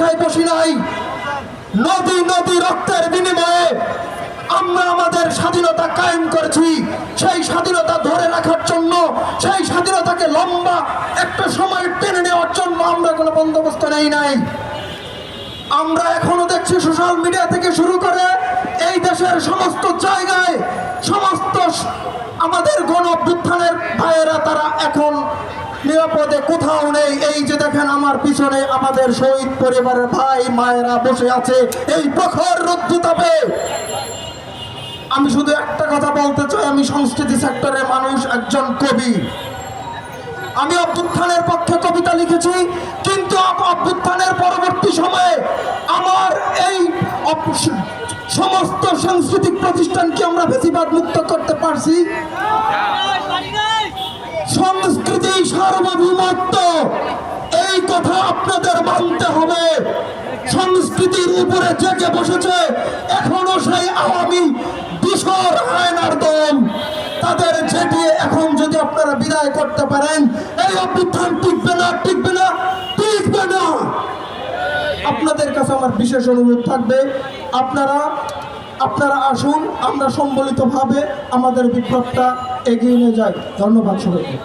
আশায় বসি নাই। নদী নদী রক্তের বিনিময়ে আমরা আমাদের স্বাধীনতা কায়েম করেছি। সেই স্বাধীনতা ধরে রাখার জন্য, সেই স্বাধীনতাকে লম্বা একটা সময় টেনে নেওয়ার জন্য আমরা কোনো বন্দোবস্ত নেই নাই। আমরা এখনো দেখছি সোশ্যাল মিডিয়া থেকে শুরু করে এই দেশের সমস্ত জায়গায় সমস্ত আমাদের গণ অভ্যুত্থানের ভাইয়েরা তারা এখন নিরাপদে কোথাও নেই। এই যে দেখেন আমার পিছনে আমাদের শহীদ পরিবারের ভাই মায়েরা বসে আছে এই প্রখর রৌদ্রতাপে। আমি শুধু একটা কথা বলতে চাই, আমি সংস্কৃতি সেক্টরের মানুষ, একজন কবি। আমি অভ্যুত্থানের পক্ষে কবিতা লিখেছি, কিন্তু অভ্যুত্থানের পরবর্তী সময়ে আমার এই সমস্ত সাংস্কৃতিক প্রতিষ্ঠানকে আমরা ফ্যাসিবাদ মুক্ত করতে পারছি। সংস্কৃতি সার্বভৌমত্ব, এই কথা আপনাদের মানতে হবে। সংস্কৃতির উপরে জেগে বসেছে এখনো সেই আওয়ামী দূষর হায়নার দল। তাদের ঝেঁটিয়ে এখন যদি আপনারা বিদায় করতে পারেন, এই অভ্যুত্থান টিকবে না, টিকবে না, টিকবে না। আপনাদের কাছে আমার বিশেষ অনুরোধ থাকবে, আপনারা আসুন, আমরা সম্মিলিতভাবে আমাদের বিপ্লবটা এগিয়ে নিয়ে যাই। ধন্যবাদ সবাইকে।